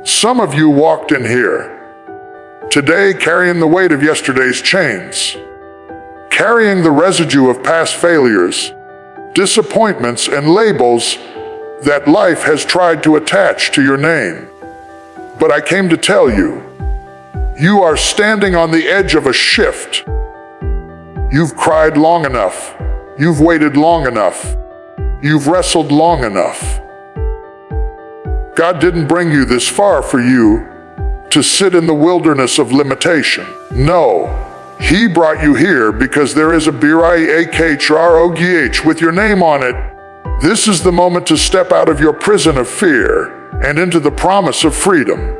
Some of you walked in here today carrying the weight of yesterday's chains, carrying the residue of past failures, disappointments, and labels that life has tried to attach to your name. But I came to tell you, you are standing on the edge of a shift. You've cried long enough. You've waited long enough. You've wrestled long enough. God didn't bring you this far for you to sit in the wilderness of limitation. No, He brought you here because there is a BRIAKHROGH with your name on it. This is the moment to step out of your prison of fear and into the promise of freedom.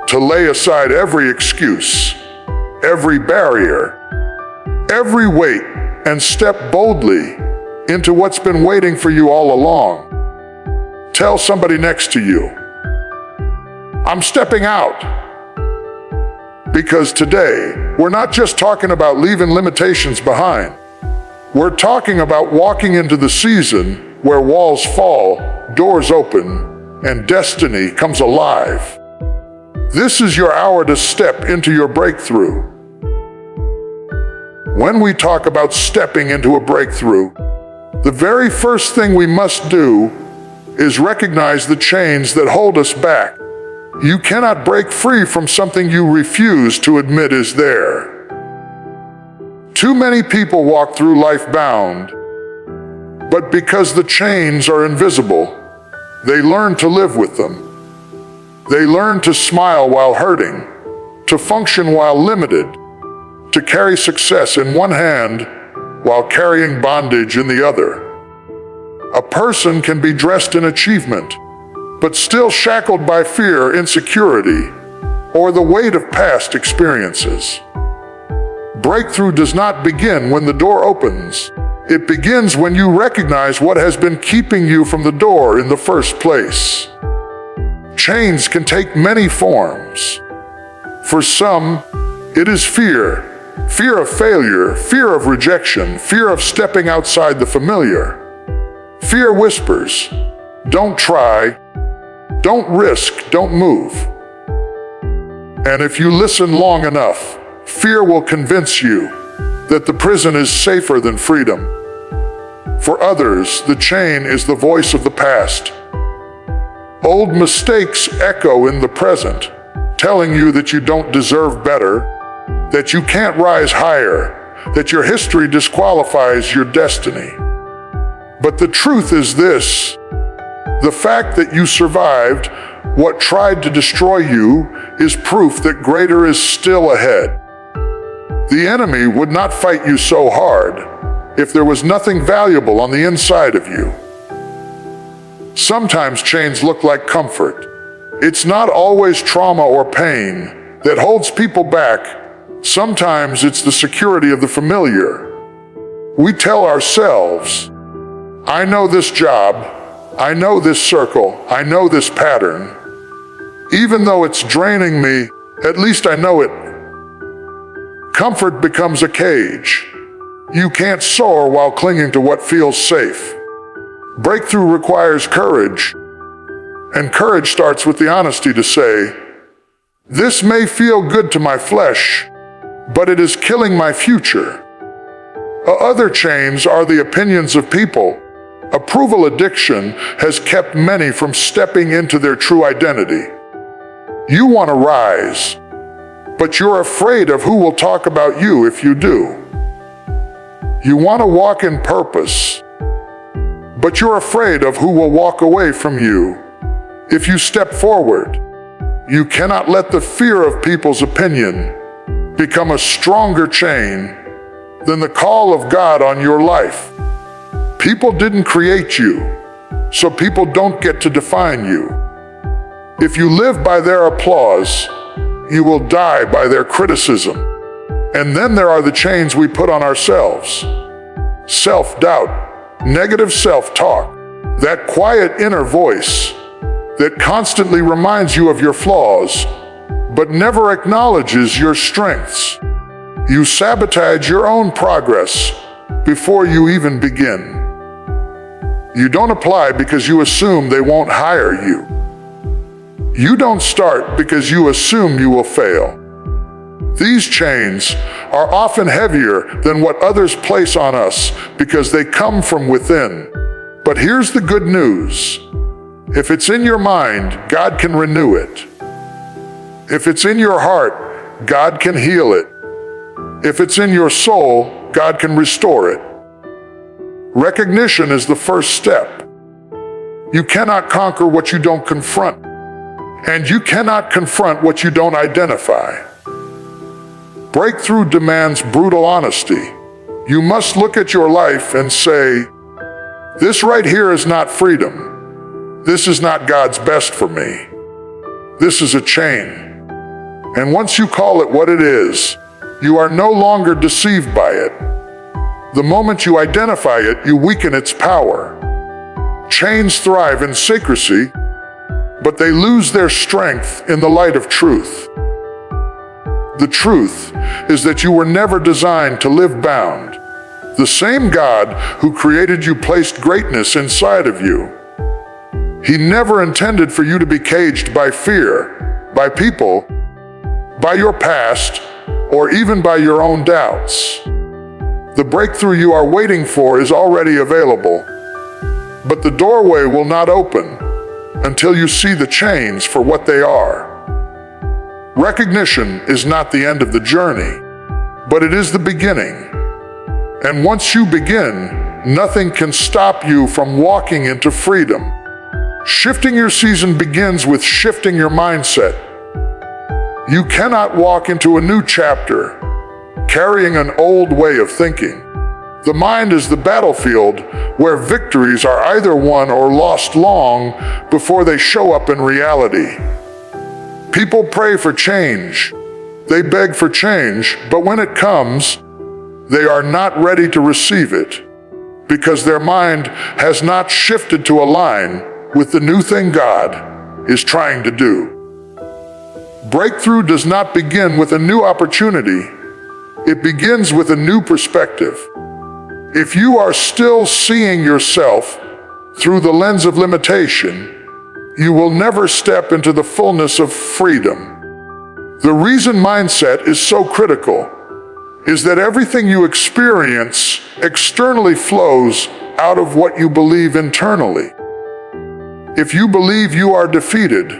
To lay aside every excuse, every barrier, every weight, and step boldly into what's been waiting for you all along. Tell somebody next to you, I'm stepping out. Because today, we're not just talking about leaving limitations behind. We're talking about walking into the season where walls fall, doors open, and destiny comes alive. This is your hour to step into your breakthrough. When we talk about stepping into a breakthrough, the very first thing we must do is recognize the chains that hold us back. You cannot break free from something you refuse to admit is there. Too many people walk through life bound, but because the chains are invisible, they learn to live with them. They learn to smile while hurting, to function while limited, to carry success in one hand while carrying bondage in the other. A person can be dressed in achievement, but still shackled by fear, insecurity, or the weight of past experiences. Breakthrough does not begin when the door opens. It begins when you recognize what has been keeping you from the door in the first place. Chains can take many forms. For some, it is fear. Fear of failure, fear of rejection, fear of stepping outside the familiar. Fear whispers, don't try, don't risk, don't move. And if you listen long enough, fear will convince you that the prison is safer than freedom. For others, the chain is the voice of the past. Old mistakes echo in the present, telling you that you don't deserve better, that you can't rise higher, that your history disqualifies your destiny. But the truth is this: the fact that you survived what tried to destroy you is proof that greater is still ahead. The enemy would not fight you so hard if there was nothing valuable on the inside of you. Sometimes chains look like comfort. It's not always trauma or pain that holds people back. Sometimes it's the security of the familiar. We tell ourselves, I know this job, I know this circle, I know this pattern. Even though it's draining me, at least I know it. Comfort becomes a cage. You can't soar while clinging to what feels safe. Breakthrough requires courage, and courage starts with the honesty to say, this may feel good to my flesh, but it is killing my future. Other chains are the opinions of people. Approval addiction has kept many from stepping into their true identity. You want to rise, but you're afraid of who will talk about you if you do. You want to walk in purpose, but you're afraid of who will walk away from you if you step forward. You cannot let the fear of people's opinion become a stronger chain than the call of God on your life. People didn't create you, so people don't get to define you. If you live by their applause, you will die by their criticism. And then there are the chains we put on ourselves. Self-doubt, negative self-talk, that quiet inner voice that constantly reminds you of your flaws, but never acknowledges your strengths. You sabotage your own progress before you even begin. You don't apply because you assume they won't hire you. You don't start because you assume you will fail. These chains are often heavier than what others place on us because they come from within. But here's the good news. If it's in your mind, God can renew it. If it's in your heart, God can heal it. If it's in your soul, God can restore it. Recognition is the first step. You cannot conquer what you don't confront, and you cannot confront what you don't identify. Breakthrough demands brutal honesty. You must look at your life and say, this right here is not freedom. This is not God's best for me. This is a chain. And once you call it what it is, you are no longer deceived by it. The moment you identify it, you weaken its power. Chains thrive in secrecy, but they lose their strength in the light of truth. The truth is that you were never designed to live bound. The same God who created you placed greatness inside of you. He never intended for you to be caged by fear, by people, by your past, or even by your own doubts. The breakthrough you are waiting for is already available, but the doorway will not open until you see the chains for what they are. Recognition is not the end of the journey, but it is the beginning. And once you begin, nothing can stop you from walking into freedom. Shifting your season begins with shifting your mindset. You cannot walk into a new chapter carrying an old way of thinking. The mind is the battlefield where victories are either won or lost long before they show up in reality. People pray for change. They beg for change, but when it comes, they are not ready to receive it because their mind has not shifted to align with the new thing God is trying to do. Breakthrough does not begin with a new opportunity. It begins with a new perspective. If you are still seeing yourself through the lens of limitation, you will never step into the fullness of freedom. The reason mindset is so critical is that everything you experience externally flows out of what you believe internally. If you believe you are defeated,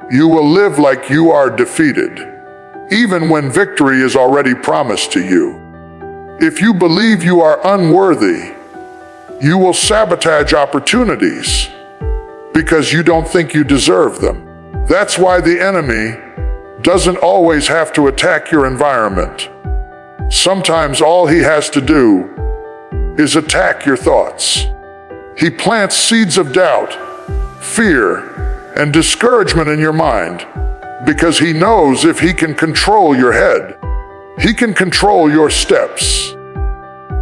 you will live like you are defeated, even when victory is already promised to you. If you believe you are unworthy, you will sabotage opportunities because you don't think you deserve them. That's why the enemy doesn't always have to attack your environment. Sometimes all he has to do is attack your thoughts. He plants seeds of doubt, fear, and discouragement in your mind because he knows if he can control your head, he can control your steps.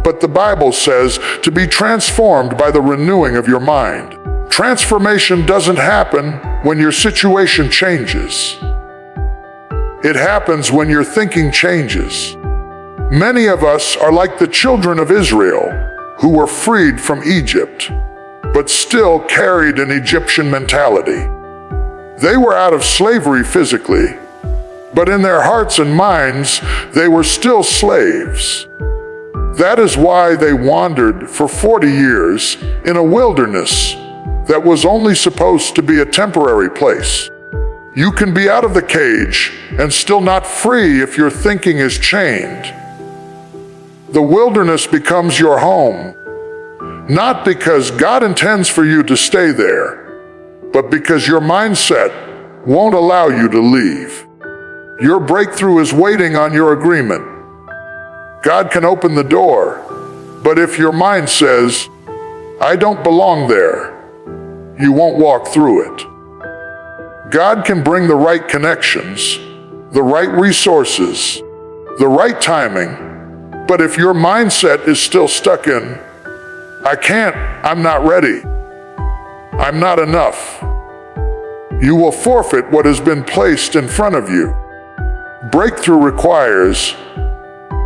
But the Bible says to be transformed by the renewing of your mind. Transformation doesn't happen when your situation changes. It happens when your thinking changes. Many of us are like the children of Israel who were freed from Egypt, but still carried an Egyptian mentality. They were out of slavery physically, but in their hearts and minds, they were still slaves. That is why they wandered for 40 years in a wilderness that was only supposed to be a temporary place. You can be out of the cage and still not free if your thinking is chained. The wilderness becomes your home, not because God intends for you to stay there, but because your mindset won't allow you to leave. Your breakthrough is waiting on your agreement. God can open the door, but if your mind says, I don't belong there, you won't walk through it. God can bring the right connections, the right resources, the right timing, but if your mindset is still stuck in, I can't, I'm not ready, I'm not enough, you will forfeit what has been placed in front of you. Breakthrough requires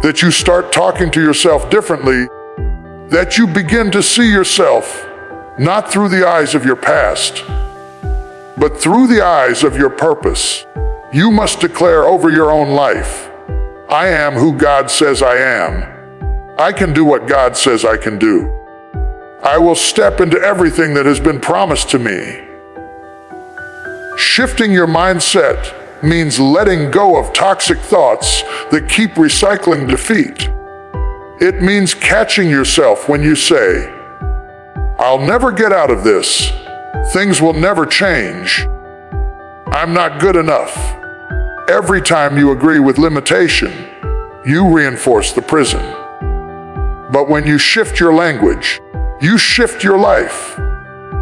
that you start talking to yourself differently, that you begin to see yourself not through the eyes of your past, but through the eyes of your purpose. You must declare over your own life, I am who God says I am. I can do what God says I can do. I will step into everything that has been promised to me. Shifting your mindset means letting go of toxic thoughts that keep recycling defeat. It means catching yourself when you say, I'll never get out of this. Things will never change. I'm not good enough. Every time you agree with limitation, you reinforce the prison. But when you shift your language, you shift your life.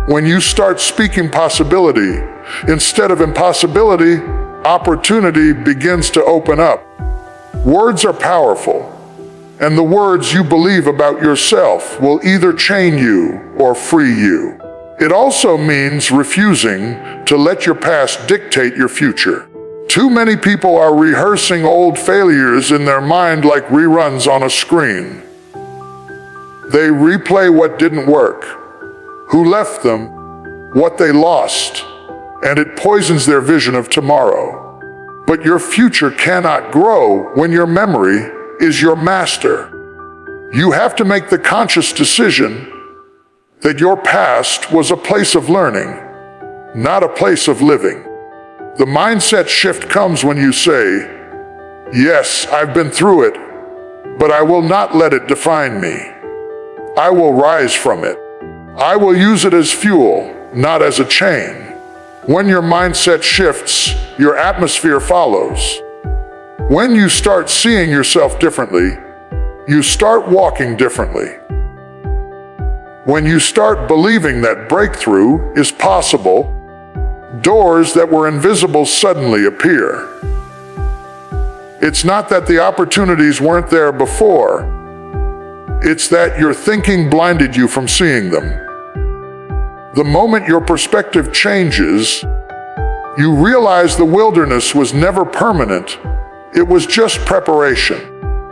When you start speaking possibility instead of impossibility, opportunity begins to open up. Words are powerful, and the words you believe about yourself will either chain you or free you. It also means refusing to let your past dictate your future. Too many people are rehearsing old failures in their mind like reruns on a screen. They replay what didn't work, who left them, what they lost, and it poisons their vision of tomorrow. But your future cannot grow when your memory is your master. You have to make the conscious decision that your past was a place of learning, not a place of living. The mindset shift comes when you say, yes, I've been through it, but I will not let it define me. I will rise from it. I will use it as fuel, not as a chain. When your mindset shifts, your atmosphere follows. When you start seeing yourself differently, you start walking differently. When you start believing that breakthrough is possible, doors that were invisible suddenly appear. It's not that the opportunities weren't there before. It's that your thinking blinded you from seeing them. The moment your perspective changes, you realize the wilderness was never permanent. It was just preparation.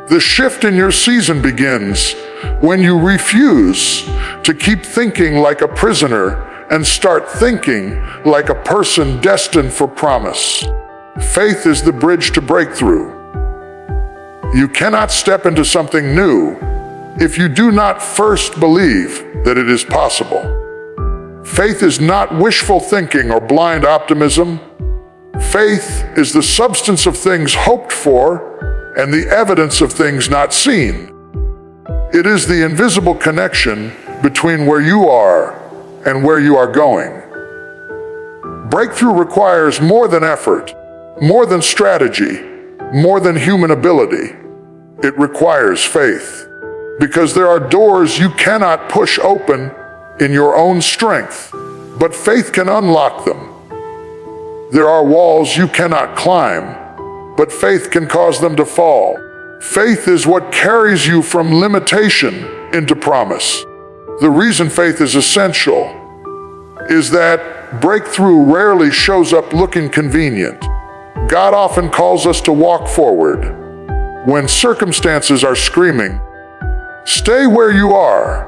The shift in your season begins when you refuse to keep thinking like a prisoner and start thinking like a person destined for promise. Faith is the bridge to breakthrough. You cannot step into something new if you do not first believe that it is possible. Faith is not wishful thinking or blind optimism. Faith is the substance of things hoped for and the evidence of things not seen. It is the invisible connection between where you are and where you are going. Breakthrough requires more than effort, more than strategy, more than human ability. It requires faith, because there are doors you cannot push open in your own strength, but faith can unlock them. There are walls you cannot climb, but faith can cause them to fall. Faith is what carries you from limitation into promise. The reason faith is essential is that breakthrough rarely shows up looking convenient. God often calls us to walk forward when circumstances are screaming, "Stay where you are."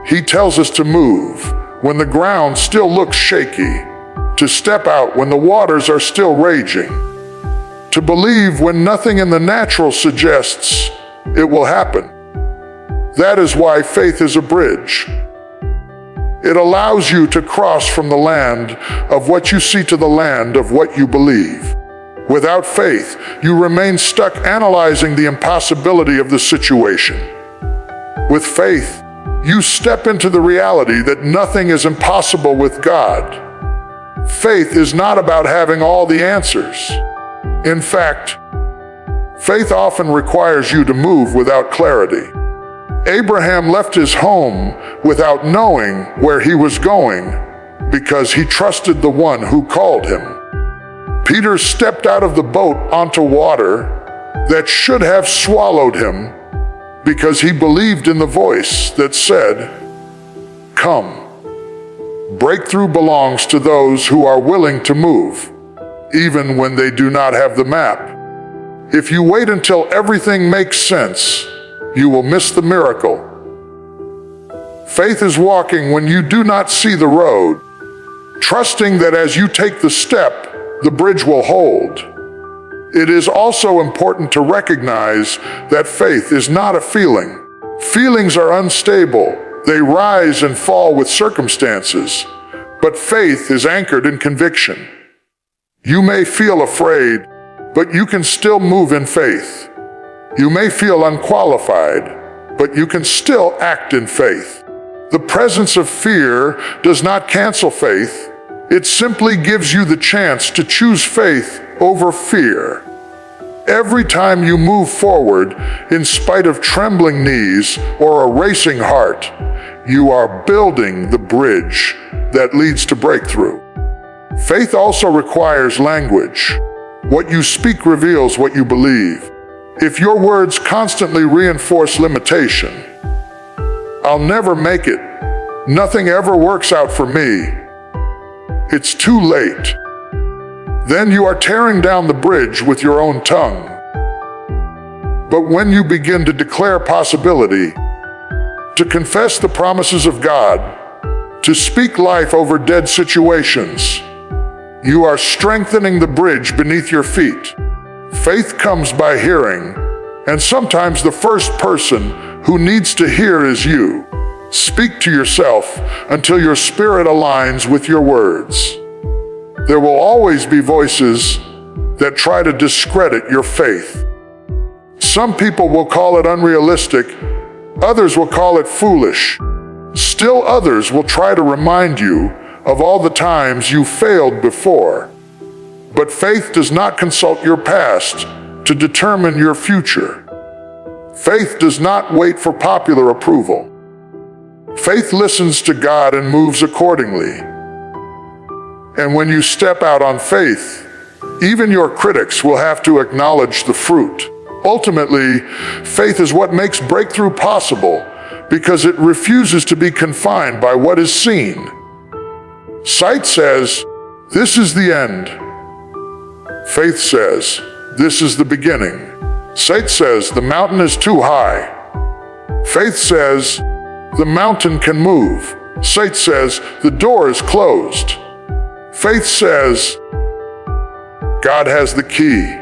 He tells us to move when the ground still looks shaky, to step out when the waters are still raging, to believe when nothing in the natural suggests it will happen. That is why faith is a bridge. It allows you to cross from the land of what you see to the land of what you believe. Without faith, you remain stuck analyzing the impossibility of the situation. With faith, you step into the reality that nothing is impossible with God. Faith is not about having all the answers. In fact, faith often requires you to move without clarity. Abraham left his home without knowing where he was going because he trusted the one who called him. Peter stepped out of the boat onto water that should have swallowed him because he believed in the voice that said, "Come." Breakthrough belongs to those who are willing to move, even when they do not have the map. If you wait until everything makes sense, you will miss the miracle. Faith is walking when you do not see the road. trusting that as you take the step, the bridge will hold. It is also important to recognize that faith is not a feeling. Feelings are unstable. They rise and fall with circumstances. But faith is anchored in conviction. You may feel afraid, but you can still move in faith. You may feel unqualified, but you can still act in faith. The presence of fear does not cancel faith. It simply gives you the chance to choose faith over fear. Every time you move forward, in spite of trembling knees or a racing heart, you are building the bridge that leads to breakthrough. Faith also requires language. What you speak reveals what you believe. If your words constantly reinforce limitation, "I'll never make it. Nothing ever works out for me. It's too late," then you are tearing down the bridge with your own tongue. But when you begin to declare possibility, to confess the promises of God, to speak life over dead situations, you are strengthening the bridge beneath your feet. Faith comes by hearing, and sometimes the first person who needs to hear is you. Speak to yourself until your spirit aligns with your words. There will always be voices that try to discredit your faith. Some people will call it unrealistic, others will call it foolish. Still others will try to remind you of all the times you failed before. But faith does not consult your past to determine your future. Faith does not wait for popular approval. Faith listens to God and moves accordingly. And when you step out on faith, even your critics will have to acknowledge the fruit. Ultimately, faith is what makes breakthrough possible because it refuses to be confined by what is seen. Sight says, "This is the end." Faith says, "This is the beginning." Sight says, "The mountain is too high." Faith says, "The mountain can move." Sight says, "The door is closed." Faith says, "God has the key."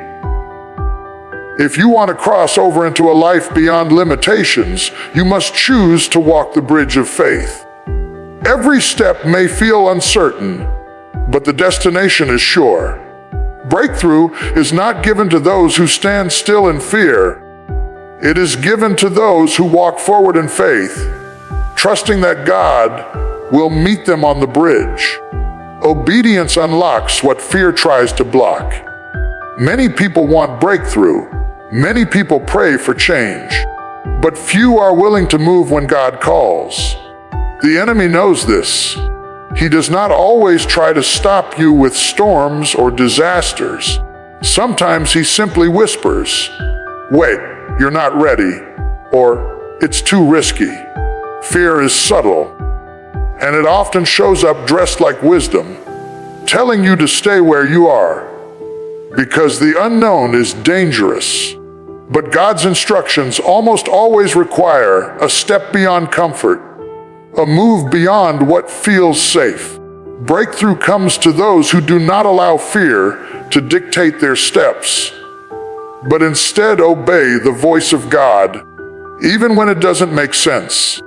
If you want to cross over into a life beyond limitations, you must choose to walk the bridge of faith. Every step may feel uncertain, but the destination is sure. Breakthrough is not given to those who stand still in fear. It is given to those who walk forward in faith, trusting that God will meet them on the bridge. Obedience unlocks what fear tries to block. Many people want breakthrough. Many people pray for change. But few are willing to move when God calls. The enemy knows this. He does not always try to stop you with storms or disasters. Sometimes he simply whispers, "Wait, you're not ready," or "It's too risky." Fear is subtle, and it often shows up dressed like wisdom, telling you to stay where you are, because the unknown is dangerous. But God's instructions almost always require a step beyond comfort, a move beyond what feels safe. Breakthrough comes to those who do not allow fear to dictate their steps, but instead obey the voice of God, even when it doesn't make sense.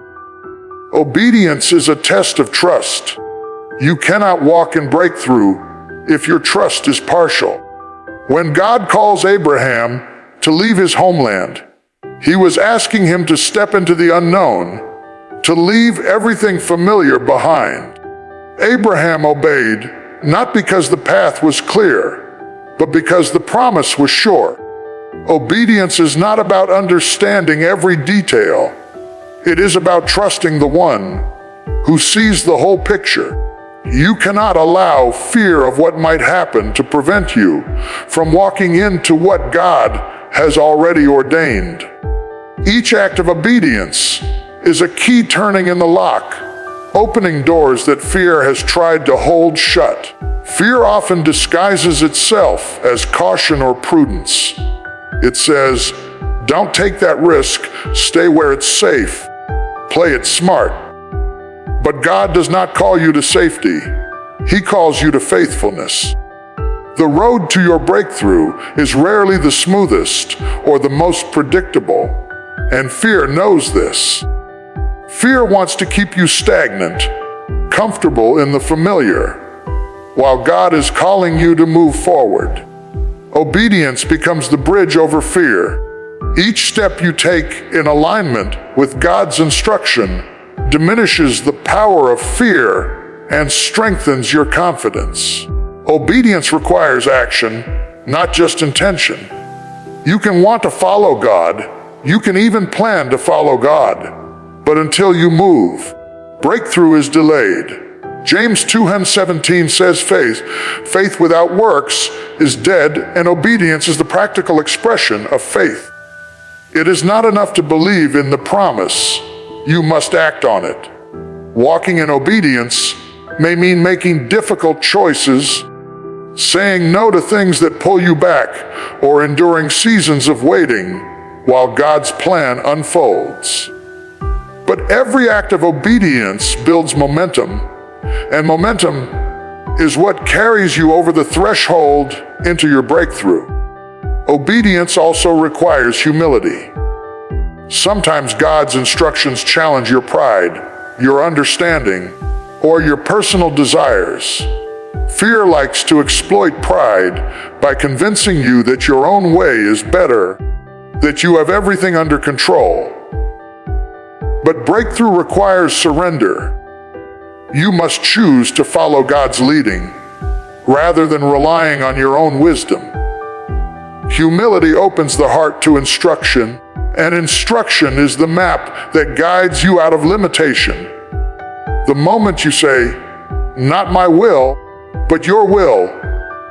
Obedience is a test of trust. You cannot walk in breakthrough if your trust is partial. When God calls Abraham to leave his homeland, he was asking him to step into the unknown, to leave everything familiar behind. Abraham obeyed, not because the path was clear, but because the promise was sure. Obedience is not about understanding every detail. It is about trusting the one who sees the whole picture. You cannot allow fear of what might happen to prevent you from walking into what God has already ordained. Each act of obedience is a key turning in the lock, opening doors that fear has tried to hold shut. Fear often disguises itself as caution or prudence. It says, "Don't take that risk, stay where it's safe, play it smart." But God does not call you to safety. He calls you to faithfulness. The road to your breakthrough is rarely the smoothest or the most predictable, and fear knows this. Fear wants to keep you stagnant, comfortable in the familiar, while God is calling you to move forward. Obedience becomes the bridge over fear. Each step you take in alignment with God's instruction diminishes the power of fear and strengthens your confidence. Obedience requires action, not just intention. You can want to follow God, you can even plan to follow God, but until you move, breakthrough is delayed. James 2:17 says faith without works is dead, and obedience is the practical expression of faith. It is not enough to believe in the promise, you must act on it. Walking in obedience may mean making difficult choices, saying no to things that pull you back, or enduring seasons of waiting while God's plan unfolds. But every act of obedience builds momentum, and momentum is what carries you over the threshold into your breakthrough. Obedience also requires humility. Sometimes God's instructions challenge your pride, your understanding, or your personal desires. Fear likes to exploit pride by convincing you that your own way is better, that you have everything under control. But breakthrough requires surrender. You must choose to follow God's leading, rather than relying on your own wisdom. Humility opens the heart to instruction, and instruction is the map that guides you out of limitation. The moment you say, "Not my will, but your will,"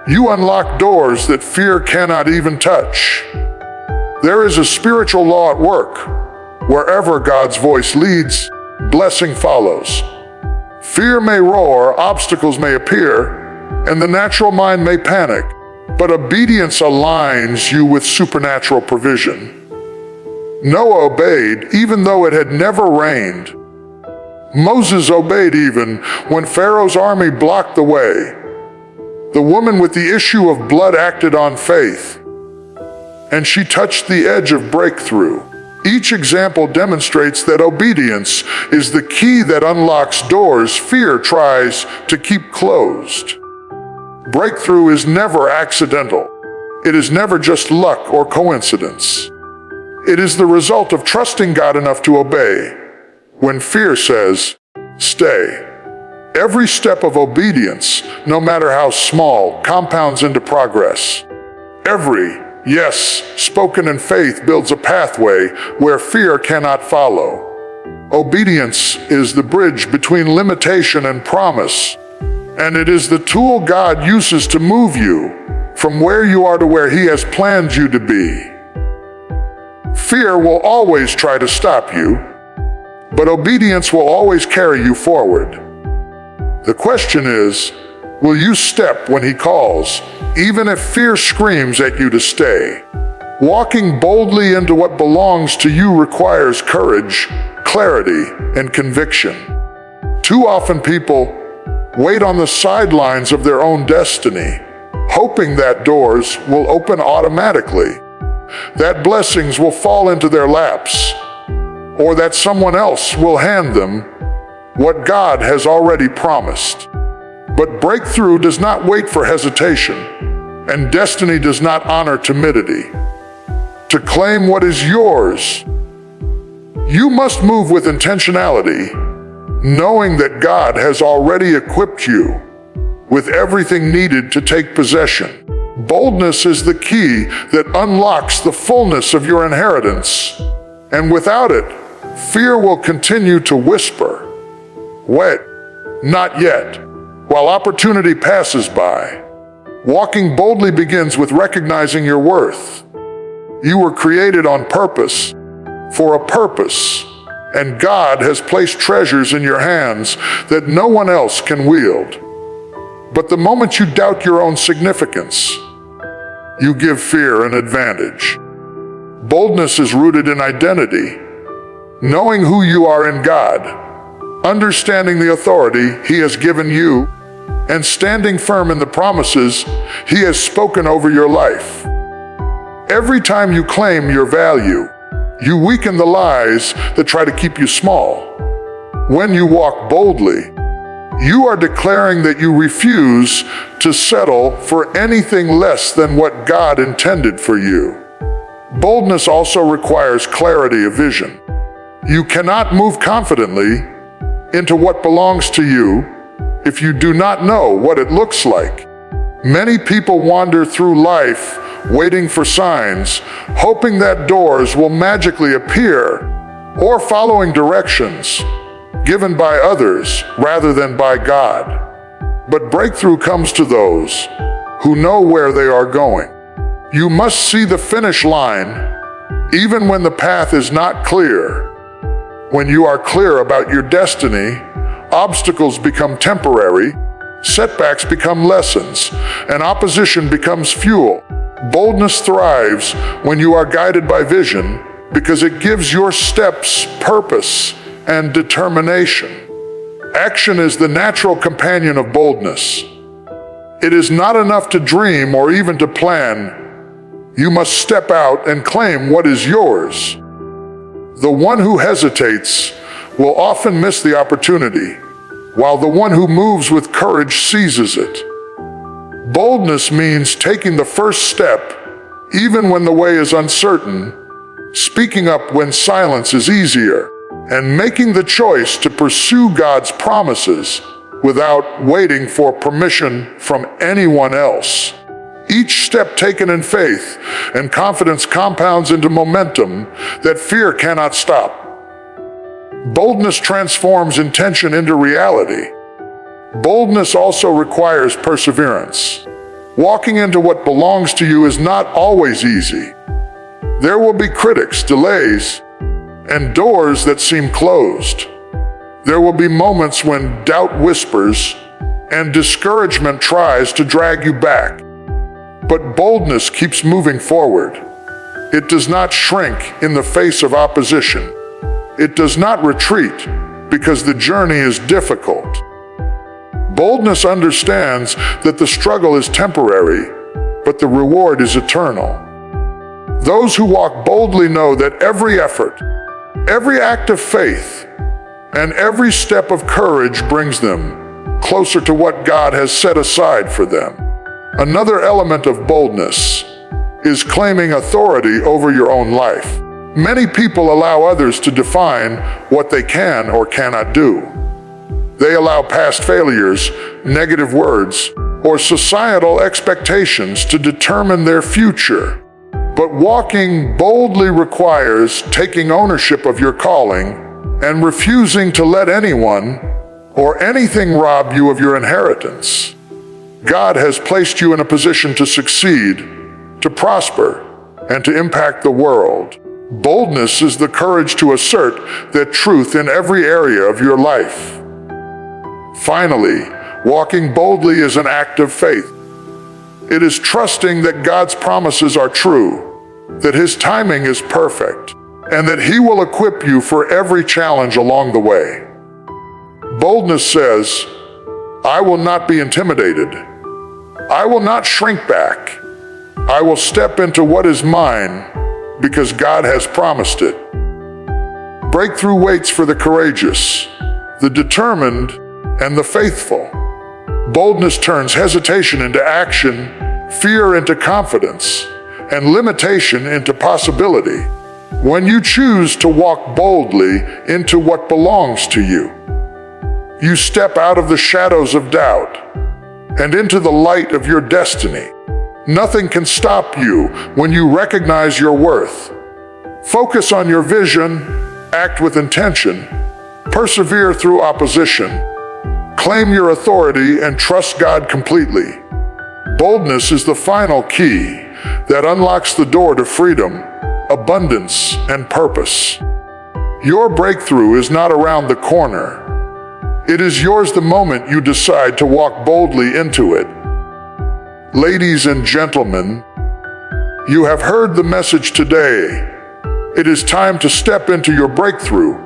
you unlock doors that fear cannot even touch. There is a spiritual law at work. Wherever God's voice leads, blessing follows. Fear may roar, obstacles may appear, and the natural mind may panic, but obedience aligns you with supernatural provision. Noah obeyed even though it had never rained. Moses obeyed even when Pharaoh's army blocked the way. The woman with the issue of blood acted on faith, and she touched the edge of breakthrough. Each example demonstrates that obedience is the key that unlocks doors fear tries to keep closed. Breakthrough is never accidental. It is never just luck or coincidence. It is the result of trusting God enough to obey when fear says, "Stay." Every step of obedience, no matter how small, compounds into progress. Every yes spoken in faith builds a pathway where fear cannot follow. Obedience is the bridge between limitation and promise, and it is the tool God uses to move you from where you are to where He has planned you to be. Fear will always try to stop you, but obedience will always carry you forward. The question is, will you step when He calls, even if fear screams at you to stay? Walking boldly into what belongs to you requires courage, clarity, and conviction. Too often people wait on the sidelines of their own destiny, hoping that doors will open automatically, that blessings will fall into their laps, or that someone else will hand them what God has already promised. But breakthrough does not wait for hesitation, and destiny does not honor timidity. To claim what is yours, you must move with intentionality, knowing that God has already equipped you with everything needed to take possession. Boldness is the key that unlocks the fullness of your inheritance, and without it, fear will continue to whisper, "Wait, not yet," while opportunity passes by. Walking boldly begins with recognizing your worth. You were created on purpose, for a purpose, and God has placed treasures in your hands that no one else can wield. But the moment you doubt your own significance, you give fear an advantage. Boldness is rooted in identity, knowing who you are in God, understanding the authority He has given you, and standing firm in the promises He has spoken over your life. Every time you claim your value, you weaken the lies that try to keep you small. When you walk boldly, you are declaring that you refuse to settle for anything less than what God intended for you. Boldness also requires clarity of vision. You cannot move confidently into what belongs to you if you do not know what it looks like. Many people wander through life waiting for signs, hoping that doors will magically appear, or following directions given by others rather than by God. But breakthrough comes to those who know where they are going. You must see the finish line even when the path is not clear. When you are clear about your destiny, obstacles become temporary, setbacks become lessons, and opposition becomes fuel. Boldness thrives when you are guided by vision because it gives your steps purpose and determination. Action is the natural companion of boldness. It is not enough to dream or even to plan. You must step out and claim what is yours. The one who hesitates will often miss the opportunity, while the one who moves with courage seizes it. Boldness means taking the first step, even when the way is uncertain, speaking up when silence is easier, and making the choice to pursue God's promises without waiting for permission from anyone else. Each step taken in faith and confidence compounds into momentum that fear cannot stop. Boldness transforms intention into reality. Boldness also requires perseverance. Walking into what belongs to you is not always easy. There will be critics, delays, and doors that seem closed. There will be moments when doubt whispers and discouragement tries to drag you back. But boldness keeps moving forward. It does not shrink in the face of opposition. It does not retreat because the journey is difficult. Boldness understands that the struggle is temporary, but the reward is eternal. Those who walk boldly know that every effort, every act of faith, and every step of courage brings them closer to what God has set aside for them. Another element of boldness is claiming authority over your own life. Many people allow others to define what they can or cannot do. They allow past failures, negative words, or societal expectations to determine their future. But walking boldly requires taking ownership of your calling and refusing to let anyone or anything rob you of your inheritance. God has placed you in a position to succeed, to prosper, and to impact the world. Boldness is the courage to assert that truth in every area of your life. Finally, walking boldly is an act of faith. It is trusting that God's promises are true, that His timing is perfect, and that He will equip you for every challenge along the way. Boldness says, I will not be intimidated. I will not shrink back. I will step into what is mine because God has promised it. Breakthrough waits for the courageous, the determined, and the faithful. Boldness turns hesitation into action, fear into confidence, and limitation into possibility. When you choose to walk boldly into what belongs to you, you step out of the shadows of doubt and into the light of your destiny. Nothing can stop you when you recognize your worth. Focus on your vision, act with intention, persevere through opposition, claim your authority, and trust God completely. Boldness is the final key that unlocks the door to freedom, abundance, and purpose. Your breakthrough is not around the corner. It is yours the moment you decide to walk boldly into it. Ladies and gentlemen, you have heard the message today. It is time to step into your breakthrough,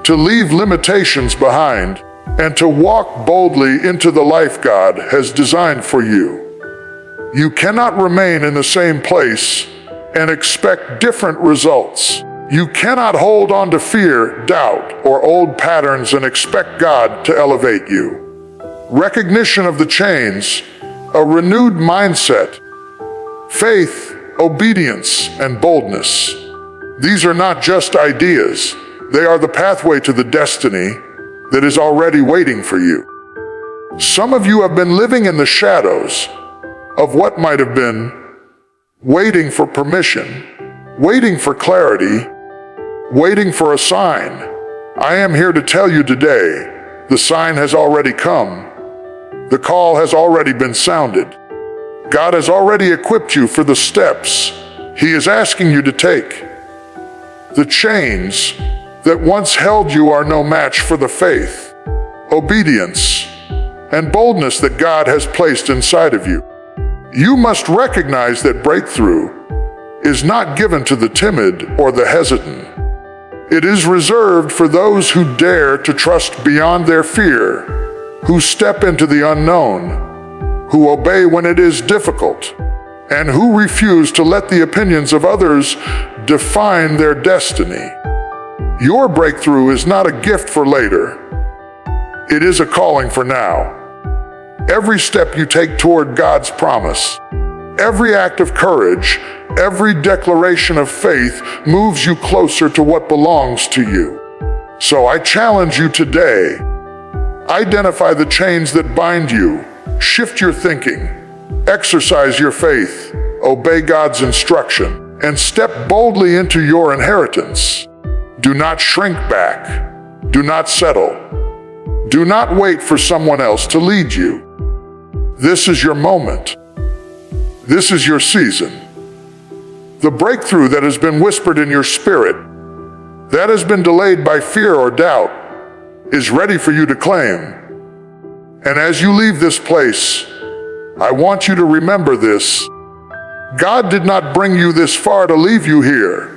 to leave limitations behind, and to walk boldly into the life God has designed for you. You cannot remain in the same place and expect different results. You cannot hold on to fear, doubt, or old patterns and expect God to elevate you. Recognition of the change, a renewed mindset, faith, obedience, and boldness. These are not just ideas. They are the pathway to the destiny that is already waiting for you. Some of you have been living in the shadows of what might have been, waiting for permission, waiting for clarity, waiting for a sign. I am here to tell you today, the sign has already come. The call has already been sounded. God has already equipped you for the steps He is asking you to take. The chains that once held you are no match for the faith, obedience, and boldness that God has placed inside of you. You must recognize that breakthrough is not given to the timid or the hesitant. It is reserved for those who dare to trust beyond their fear, who step into the unknown, who obey when it is difficult, and who refuse to let the opinions of others define their destiny. Your breakthrough is not a gift for later. It is a calling for now. Every step you take toward God's promise, every act of courage, every declaration of faith moves you closer to what belongs to you. So I challenge you today. Identify the chains that bind you. Shift your thinking. Exercise your faith. Obey God's instruction. And step boldly into your inheritance. Do not shrink back. Do not settle. Do not wait for someone else to lead you. This is your moment. This is your season. The breakthrough that has been whispered in your spirit, that has been delayed by fear or doubt, is ready for you to claim. And as you leave this place, I want you to remember this. God did not bring you this far to leave you here.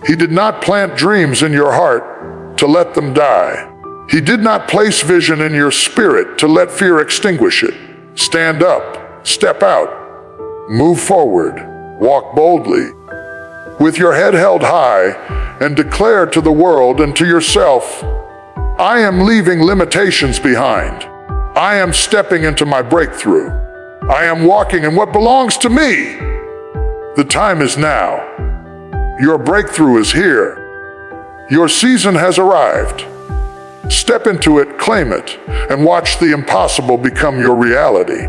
He did not plant dreams in your heart to let them die. He did not place vision in your spirit to let fear extinguish it. Stand up, step out, move forward, walk boldly, with your head held high, and declare to the world and to yourself, I am leaving limitations behind. I am stepping into my breakthrough. I am walking in what belongs to me. The time is now. Your breakthrough is here. Your season has arrived. Step into it, claim it, and watch the impossible become your reality.